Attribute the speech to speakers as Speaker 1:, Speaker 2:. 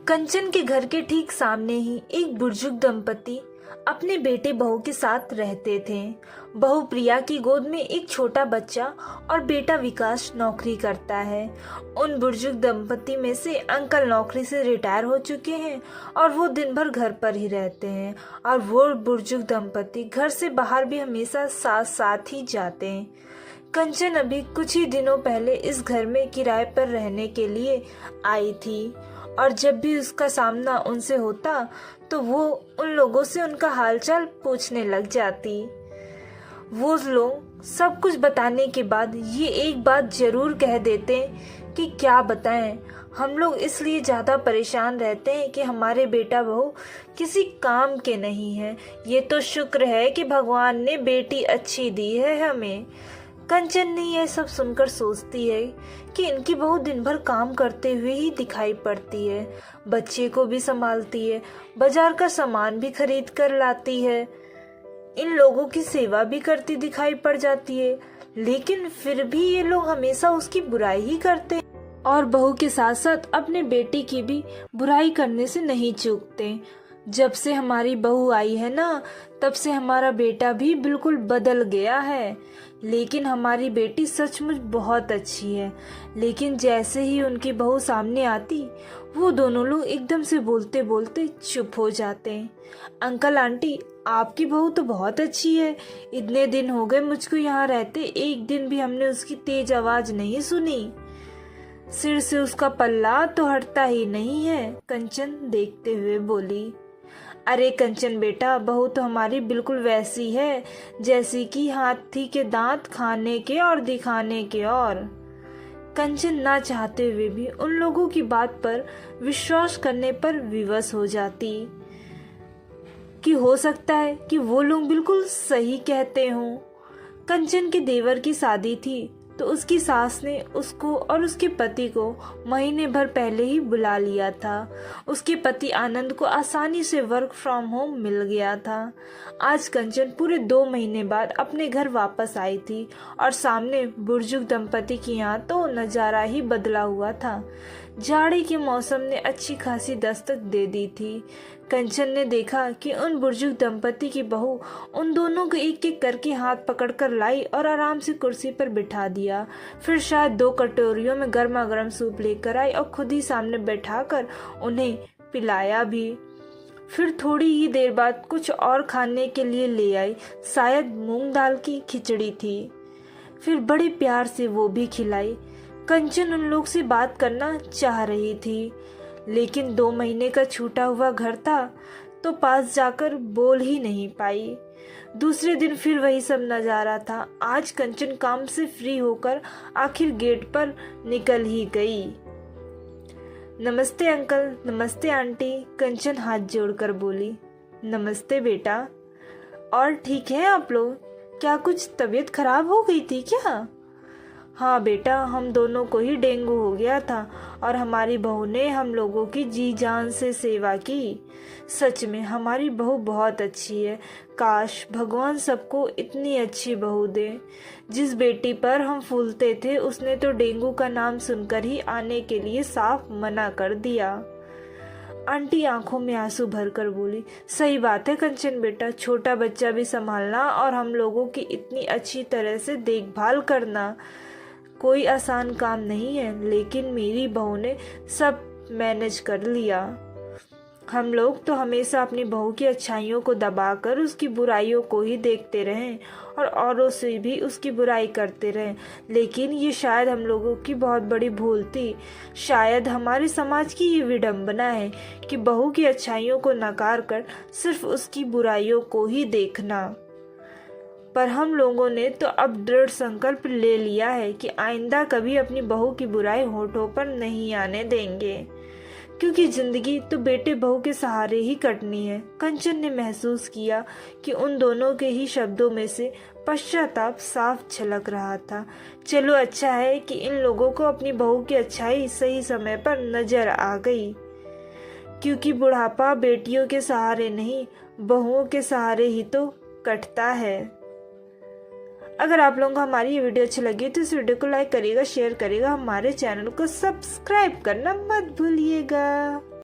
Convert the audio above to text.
Speaker 1: कंचन के घर के ठीक सामने ही एक बुजुर्ग दंपति अपने बेटे बहू के साथ रहते थे। बहू प्रिया की गोद में एक छोटा बच्चा और बेटा विकास नौकरी करता है। उन बुजुर्ग दंपति में से अंकल नौकरी से रिटायर हो चुके हैं और वो दिन भर घर पर ही रहते हैं और वो बुजुर्ग दंपति घर से बाहर भी हमेशा साथ साथ ही जाते हैं। कंचन अभी कुछ ही दिनों पहले इस घर में किराए पर रहने के लिए आई थी और जब भी उसका सामना उनसे होता तो वो उन लोगों से उनका हालचाल पूछने लग जाती। वो लोग सब कुछ बताने के बाद ये एक बात जरूर कह देते कि क्या बताएं, हम लोग इसलिए ज़्यादा परेशान रहते हैं कि हमारे बेटा बहू किसी काम के नहीं है। ये तो शुक्र है कि भगवान ने बेटी अच्छी दी है हमें। कंचन ने यह सब सुनकर सोचती है कि इनकी बहू दिन भर काम करते हुए ही दिखाई पड़ती है, बच्चे को भी संभालती है, बाजार का सामान भी खरीद कर लाती है, इन लोगों की सेवा भी करती दिखाई पड़ जाती है, लेकिन फिर भी ये लोग हमेशा उसकी बुराई ही करते हैं और बहू के साथ साथ अपने बेटे की भी बुराई करने से नहीं चूकते। जब से हमारी बहू आई है ना, तब से हमारा बेटा भी बिल्कुल बदल गया है। लेकिन हमारी बेटी सचमुच बहुत अच्छी है। लेकिन जैसे ही उनकी बहू सामने आती, वो दोनों लोग एकदम से बोलते बोलते चुप हो जाते हैं। अंकल आंटी, आपकी बहू तो बहुत अच्छी है। इतने दिन हो गए मुझको यहाँ रहते, एक दिन भी हमने उसकी तेज आवाज नहीं सुनी। सिर से उसका पल्ला तो हटता ही नहीं है, कंचन देखते हुए बोली। अरे कंचन बेटा, बहू तो हमारी बिल्कुल वैसी है जैसी कि हाथी के दांत खाने के और दिखाने के। और कंचन ना चाहते हुए भी उन लोगों की बात पर विश्वास करने पर विवश हो जाती कि हो सकता है कि वो लोग बिल्कुल सही कहते हों। कंचन के देवर की शादी थी तो उसकी सास ने उसको और उसके पति को महीने भर पहले ही बुला लिया था। उसके पति आनंद को आसानी से वर्क फ्रॉम होम मिल गया था। आज कंचन पूरे 2 महीने बाद अपने घर वापस आई थी और सामने बुजुर्ग दंपति की यहाँ तो नज़ारा ही बदला हुआ था। जाड़े के मौसम ने अच्छी खासी दस्तक दे दी थी। कंचन ने देखा कि उन बुजुर्ग दंपति की बहू उन दोनों को एक एक करके हाथ पकड़कर लाई और आराम से कुर्सी पर बिठा दिया। फिर शायद 2 कटोरियों में गर्मा गर्म सूप लेकर आई और खुद ही सामने बैठाकर उन्हें पिलाया भी। फिर थोड़ी ही देर बाद कुछ और खाने के लिए ले आई, शायद मूंग दाल की खिचड़ी थी। फिर बड़े प्यार से वो भी खिलाई। कंचन उन लोग से बात करना चाह रही थी, लेकिन 2 महीने का छूटा हुआ घर था तो पास जाकर बोल ही नहीं पाई। दूसरे दिन फिर वही सब नजारा था। आज कंचन काम से फ्री होकर आखिर गेट पर निकल ही गई। नमस्ते अंकल, नमस्ते आंटी, कंचन हाथ जोड़कर बोली। नमस्ते बेटा। और ठीक है आप लोग? क्या कुछ तबीयत खराब हो गई थी क्या? हाँ बेटा, हम दोनों को ही डेंगू हो गया था और हमारी बहू ने हम लोगों की जी जान से सेवा की। सच में हमारी बहू बहुत अच्छी है। काश भगवान सबको इतनी अच्छी बहू दे। जिस बेटी पर हम फूलते थे उसने तो डेंगू का नाम सुनकर ही आने के लिए साफ मना कर दिया। आंटी आंखों में आंसू भरकर बोली। सही बात है कंचन बेटा, छोटा बच्चा भी संभालना और हम लोगों की इतनी अच्छी तरह से देखभाल करना कोई आसान काम नहीं है, लेकिन मेरी बहू ने सब मैनेज कर लिया। हम लोग तो हमेशा अपनी बहू की अच्छाइयों को दबाकर उसकी बुराइयों को ही देखते रहें और औरों से भी उसकी बुराई करते रहें, लेकिन ये शायद हम लोगों की बहुत बड़ी भूल थी। शायद हमारे समाज की ये विडंबना है कि बहू की अच्छाइयों को नकार कर सिर्फ उसकी बुराइयों को ही देखना। पर हम लोगों ने तो अब दृढ़ संकल्प ले लिया है कि आइंदा कभी अपनी बहू की बुराई होठों पर नहीं आने देंगे, क्योंकि जिंदगी तो बेटे बहू के सहारे ही कटनी है। कंचन ने महसूस किया कि उन दोनों के ही शब्दों में से पश्चाताप साफ झलक रहा था। चलो अच्छा है कि इन लोगों को अपनी बहू की अच्छाई सही समय पर नजर आ गई, क्योंकि बुढ़ापा बेटियों के सहारे नहीं बहुओं के सहारे ही तो कटता है। अगर आप लोगों को हमारी ये वीडियो अच्छी लगी तो इस वीडियो को लाइक करिएगा, शेयर करिएगा, हमारे चैनल को सब्सक्राइब करना मत भूलिएगा।